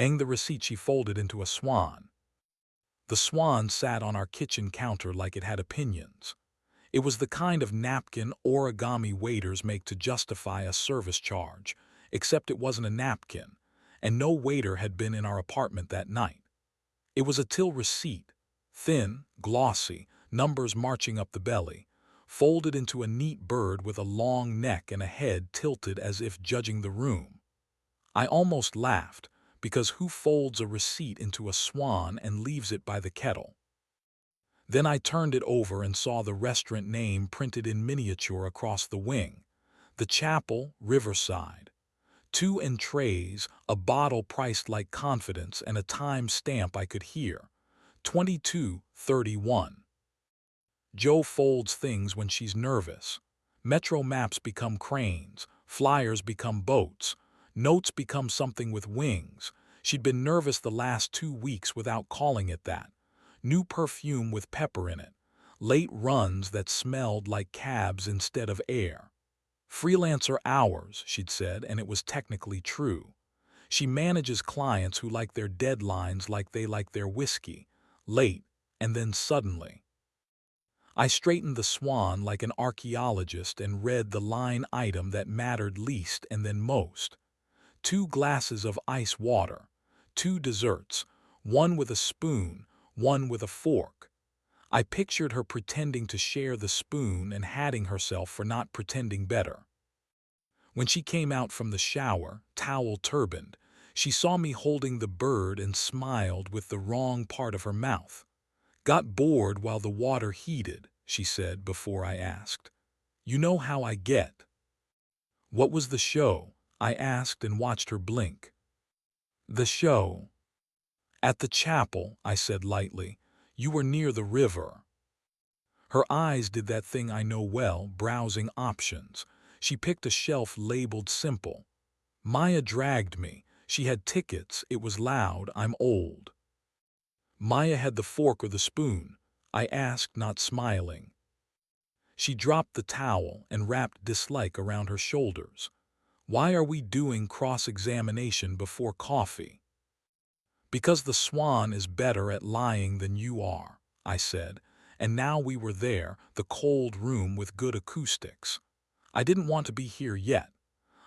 The receipt she folded into a swan. The swan sat on our kitchen counter like it had opinions. It was the kind of napkin origami waiters make to justify a service charge, except it wasn't a napkin, and no waiter had been in our apartment that night. It was a till receipt, thin, glossy, numbers marching up the belly, folded into a neat bird with a long neck and a head tilted as if judging the room. I almost laughed, because who folds a receipt into a swan and leaves it by the kettle? Then I turned it over and saw the restaurant name printed in miniature across the wing. The Chapel, Riverside. 2 entrees, a bottle priced like confidence, and a time stamp I could hear. 22:31. Joe folds things when she's nervous. Metro maps become cranes, flyers become boats, notes become something with wings. She'd been nervous the last 2 weeks without calling it that. New perfume with pepper in it. Late runs that smelled like cabs instead of air. Freelancer hours, she'd said, and it was technically true. She manages clients who like their deadlines like they like their whiskey. Late, and then suddenly. I straightened the swan like an archaeologist and read the line item that mattered least and then most. 2 glasses of ice water, 2 desserts, one with a spoon, one with a fork. I pictured her pretending to share the spoon and hatting herself for not pretending better. When she came out from the shower, towel turbaned, she saw me holding the bird and smiled with the wrong part of her mouth. Got bored while the water heated, she said before I asked. You know how I get. What was the show? I asked and watched her blink. The show. At the chapel, I said lightly. You were near the river. Her eyes did that thing I know well, browsing options. She picked a shelf labeled simple. Maya dragged me. She had tickets. It was loud. I'm old. Maya had the fork or the spoon? I asked, not smiling. She dropped the towel and wrapped dislike around her shoulders. Why are we doing cross-examination before coffee? Because the swan is better at lying than you are, I said, and now we were there, the cold room with good acoustics. I didn't want to be here yet.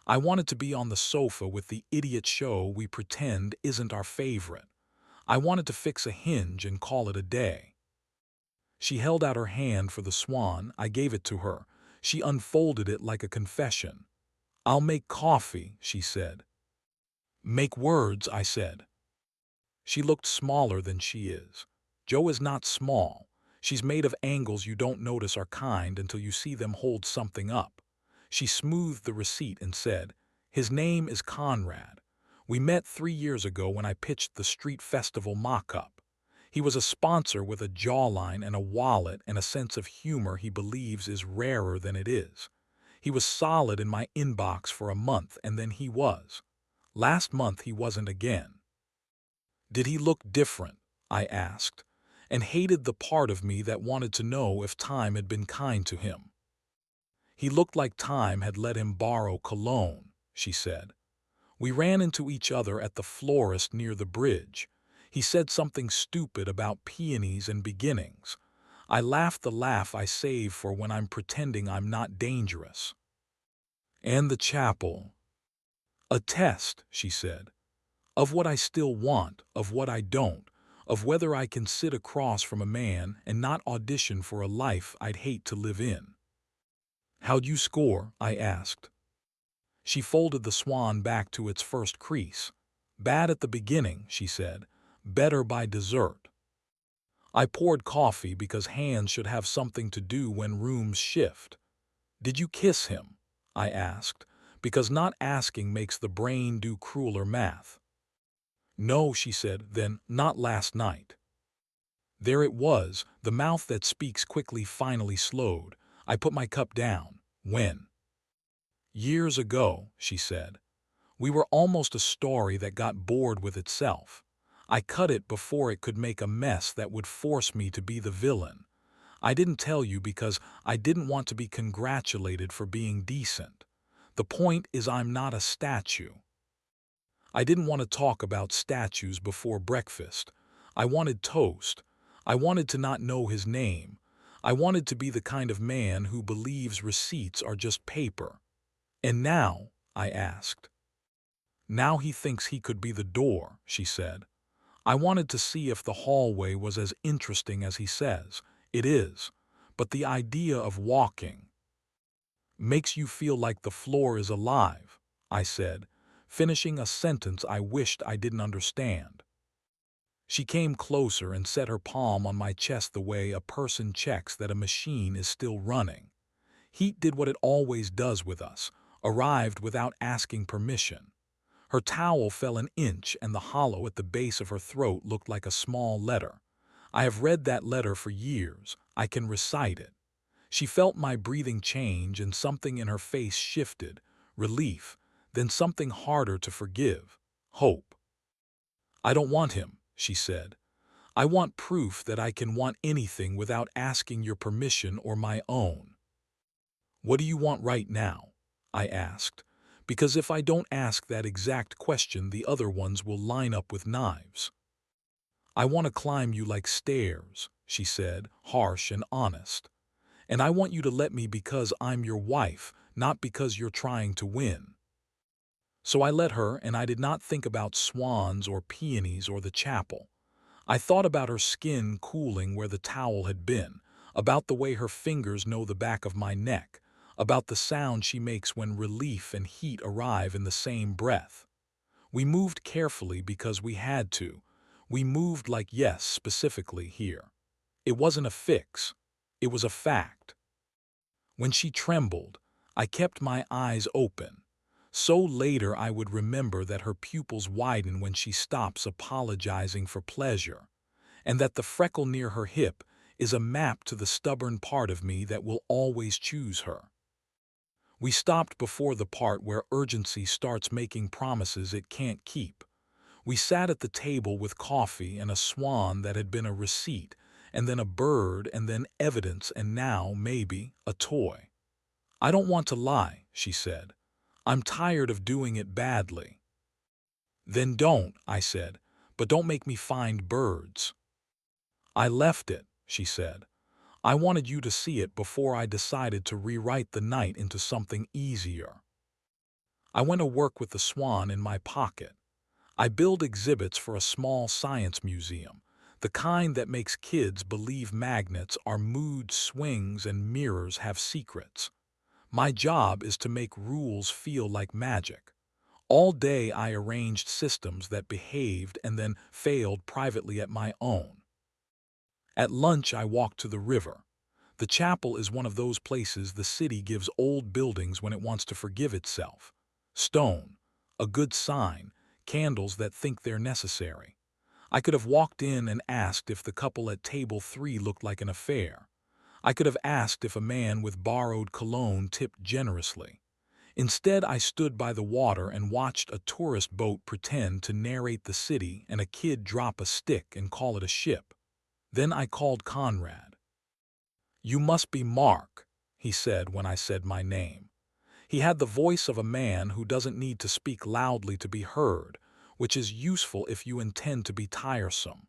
I wanted to be on the sofa with the idiot show we pretend isn't our favorite. I wanted to fix a hinge and call it a day. She held out her hand for the swan. I gave it to her. She unfolded it like a confession. I'll make coffee, she said. Make words, I said. She looked smaller than she is. Jo is not small. She's made of angles you don't notice are kind until you see them hold something up. She smoothed the receipt and said, his name is Conrad. We met 3 years ago when I pitched the street festival mock-up. He was a sponsor with a jawline and a wallet and a sense of humor he believes is rarer than it is. He was solid in my inbox for a month, and then he was. Last month he wasn't again. Did he look different? I asked, and hated the part of me that wanted to know if time had been kind to him. He looked like time had let him borrow cologne, she said. We ran into each other at the florist near the bridge. He said something stupid about peonies and beginnings. I laughed the laugh I save for when I'm pretending I'm not dangerous. And the chapel. A test, she said. Of what I still want, of what I don't, of whether I can sit across from a man and not audition for a life I'd hate to live in. How'd you score? I asked. She folded the swan back to its first crease. Bad at the beginning, she said. Better by dessert. I poured coffee because hands should have something to do when rooms shift. Did you kiss him? I asked, because not asking makes the brain do crueler math. No, she said, then not last night. There it was, the mouth that speaks quickly finally slowed. I put my cup down. When? Years ago, she said. We were almost a story that got bored with itself. I cut it before it could make a mess that would force me to be the villain. I didn't tell you because I didn't want to be congratulated for being decent. The point is I'm not a statue. I didn't want to talk about statues before breakfast. I wanted toast. I wanted to not know his name. I wanted to be the kind of man who believes receipts are just paper. And now, I asked. Now he thinks he could be the door, she said. I wanted to see if the hallway was as interesting as he says. It is. But the idea of walking makes you feel like the floor is alive, I said, finishing a sentence I wished I didn't understand. She came closer and set her palm on my chest the way a person checks that a machine is still running. Heat did what it always does with us, arrived without asking permission. Her towel fell an inch and the hollow at the base of her throat looked like a small letter. I have read that letter for years. I can recite it. She felt my breathing change and something in her face shifted, relief, then something harder to forgive, hope. I don't want him, she said. I want proof that I can want anything without asking your permission or my own. What do you want right now? I asked, because if I don't ask that exact question, the other ones will line up with knives. I want to climb you like stairs, she said, harsh and honest. And I want you to let me because I'm your wife, not because you're trying to win. So I let her, and I did not think about swans or peonies or the chapel. I thought about her skin cooling where the towel had been, about the way her fingers know the back of my neck, about the sound she makes when relief and heat arrive in the same breath. We moved carefully because we had to. We moved like yes specifically here. It wasn't a fix. It was a fact. When she trembled, I kept my eyes open. So later I would remember that her pupils widen when she stops apologizing for pleasure, and that the freckle near her hip is a map to the stubborn part of me that will always choose her. We stopped before the part where urgency starts making promises it can't keep. We sat at the table with coffee and a swan that had been a receipt, and then a bird, and then evidence, and now, maybe, a toy. I don't want to lie, she said. I'm tired of doing it badly. Then don't, I said, but don't make me find birds. I left it, she said. I wanted you to see it before I decided to rewrite the night into something easier. I went to work with the swan in my pocket. I build exhibits for a small science museum, the kind that makes kids believe magnets are mood swings and mirrors have secrets. My job is to make rules feel like magic. All day I arranged systems that behaved and then failed privately at my own. At lunch I walked to the river. The chapel is one of those places the city gives old buildings when it wants to forgive itself. Stone, a good sign, candles that think they're necessary. I could have walked in and asked if the couple at table 3 looked like an affair. I could have asked if a man with borrowed cologne tipped generously. Instead, I stood by the water and watched a tourist boat pretend to narrate the city and a kid drop a stick and call it a ship. Then I called Conrad. "You must be Mark," he said when I said my name. He had the voice of a man who doesn't need to speak loudly to be heard, which is useful if you intend to be tiresome.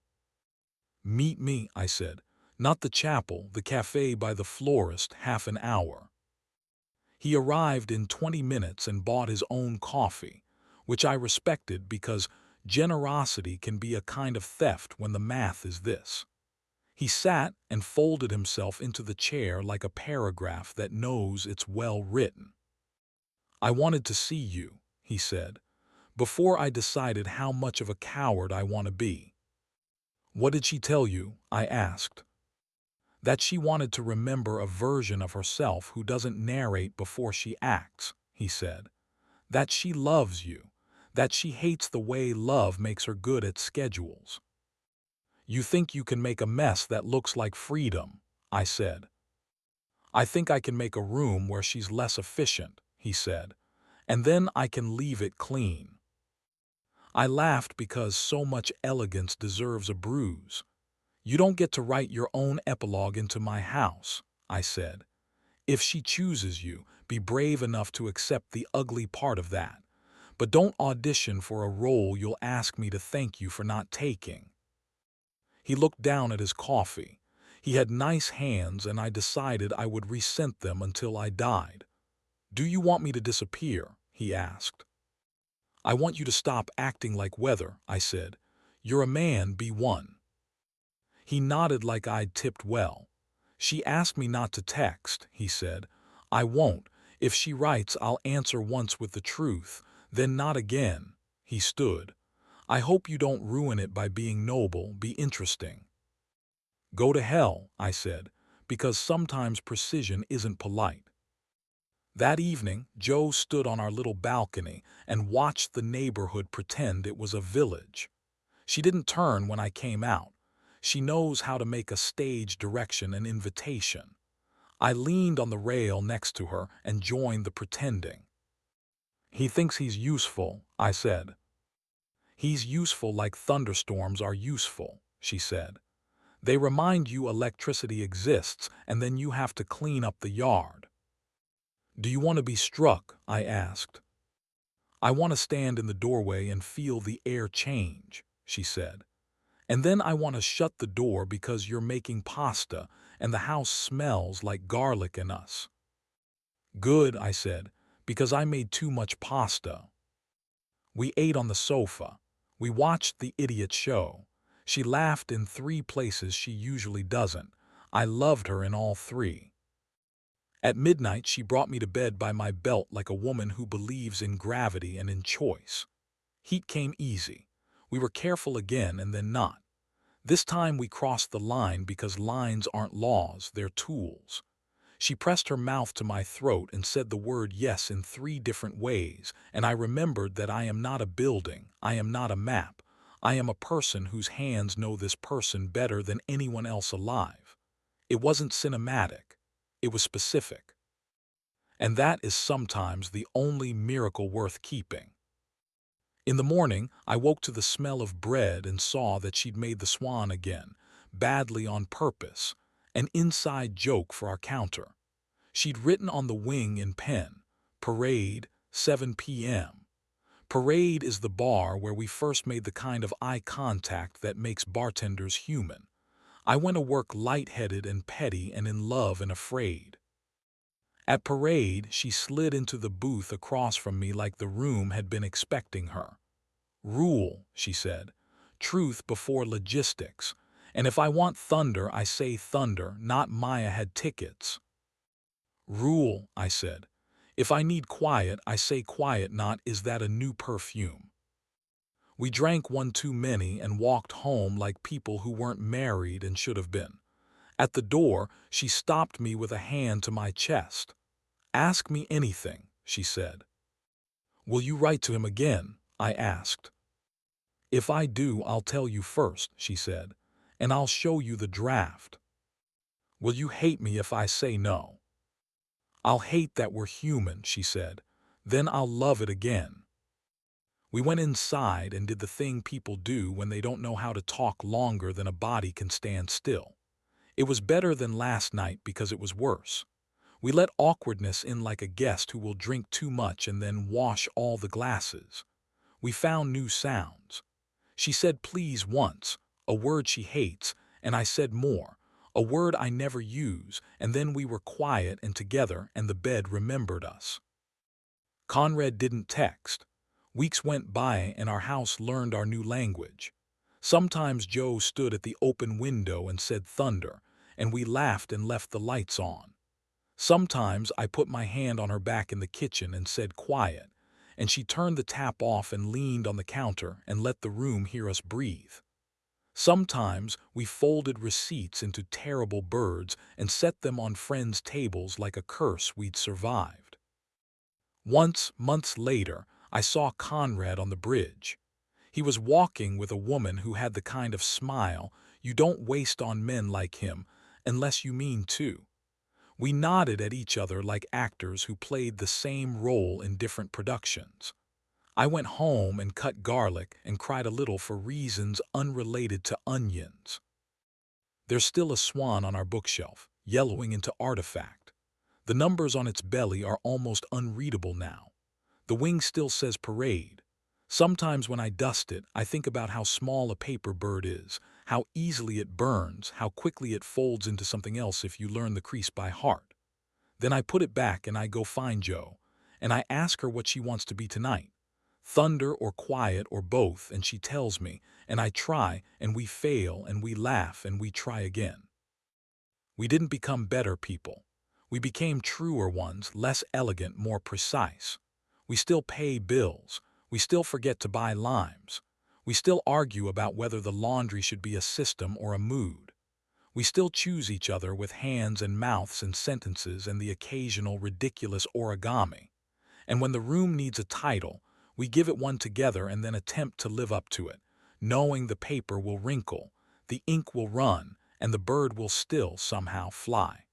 "Meet me," I said. "Not the chapel, the cafe by the florist, half an hour." He arrived in 20 minutes and bought his own coffee, which I respected because generosity can be a kind of theft when the math is this. He sat and folded himself into the chair like a paragraph that knows it's well written. "I wanted to see you," he said, "before I decided how much of a coward I want to be." "What did she tell you?" I asked. "That she wanted to remember a version of herself who doesn't narrate before she acts," he said. "That she loves you. That she hates the way love makes her good at schedules." "You think you can make a mess that looks like freedom," I said. "I think I can make a room where she's less efficient," he said, "and then I can leave it clean." I laughed because so much elegance deserves a bruise. "You don't get to write your own epilogue into my house," I said. "If she chooses you, be brave enough to accept the ugly part of that. But don't audition for a role you'll ask me to thank you for not taking." He looked down at his coffee. He had nice hands, and I decided I would resent them until I died. "Do you want me to disappear?" he asked. "I want you to stop acting like weather," I said. "You're a man, be one." He nodded like I'd tipped well. "She asked me not to text," he said. "I won't. If she writes, I'll answer once with the truth, then not again." He stood. "I hope you don't ruin it by being noble, be interesting." "Go to hell," I said, because sometimes precision isn't polite. That evening, Joe stood on our little balcony and watched the neighborhood pretend it was a village. She didn't turn when I came out. She knows how to make a stage direction an invitation. I leaned on the rail next to her and joined the pretending. "He thinks he's useful," I said. "He's useful like thunderstorms are useful," she said. "They remind you electricity exists, and then you have to clean up the yard." "Do you want to be struck?" I asked. "I want to stand in the doorway and feel the air change," she said. "And then I want to shut the door because you're making pasta and the house smells like garlic and us." "Good," I said, "because I made too much pasta." We ate on the sofa. We watched the idiot show. She laughed in 3 places she usually doesn't. I loved her in all 3. At midnight, she brought me to bed by my belt like a woman who believes in gravity and in choice. Heat came easy. We were careful again and then not. This time we crossed the line because lines aren't laws, they're tools. She pressed her mouth to my throat and said the word yes in 3 different ways, and I remembered that I am not a building, I am not a map. I am a person whose hands know this person better than anyone else alive. It wasn't cinematic. It was specific. And that is sometimes the only miracle worth keeping. In the morning, I woke to the smell of bread and saw that she'd made the swan again, badly on purpose, an inside joke for our counter. She'd written on the wing in pen, "Parade, 7 p.m." Parade is the bar where we first made the kind of eye contact that makes bartenders human. I went to work lightheaded and petty and in love and afraid. At Parade, she slid into the booth across from me like the room had been expecting her. "Rule," she said. "Truth before logistics. And if I want thunder, I say thunder, not Maya had tickets." "Rule," I said. "If I need quiet, I say quiet, not is that a new perfume." We drank one too many and walked home like people who weren't married and should have been. At the door, she stopped me with a hand to my chest. "Ask me anything," she said. "Will you write to him again?" I asked. "If I do, I'll tell you first," she said, "and I'll show you the draft." "Will you hate me if I say no?" "I'll hate that we're human," she said. "Then I'll love it again." We went inside and did the thing people do when they don't know how to talk longer than a body can stand still. It was better than last night because it was worse. We let awkwardness in like a guest who will drink too much and then wash all the glasses. We found new sounds. She said please once, a word she hates, and I said more, a word I never use, and then we were quiet and together and the bed remembered us. Conrad didn't text. Weeks went by and our house learned our new language. Sometimes Joe stood at the open window and said thunder, and we laughed and left the lights on. Sometimes I put my hand on her back in the kitchen and said quiet, and she turned the tap off and leaned on the counter and let the room hear us breathe. Sometimes we folded receipts into terrible birds and set them on friends' tables like a curse we'd survived. Once, months later, I saw Conrad on the bridge. He was walking with a woman who had the kind of smile you don't waste on men like him unless you mean to. We nodded at each other like actors who played the same role in different productions. I went home and cut garlic and cried a little for reasons unrelated to onions. There's still a swan on our bookshelf, yellowing into artifact. The numbers on its belly are almost unreadable now. The wing still says parade. Sometimes when I dust it, I think about how small a paper bird is, how easily it burns, how quickly it folds into something else if you learn the crease by heart. Then I put it back and I go find Jo, and I ask her what she wants to be tonight. Thunder or quiet or both, and she tells me, and I try, and we fail, and we laugh, and we try again. We didn't become better people. We became truer ones, less elegant, more precise. We still pay bills. We still forget to buy limes. We still argue about whether the laundry should be a system or a mood. We still choose each other with hands and mouths and sentences and the occasional ridiculous origami. And when the room needs a title, we give it one together and then attempt to live up to it, knowing the paper will wrinkle, the ink will run, and the bird will still somehow fly.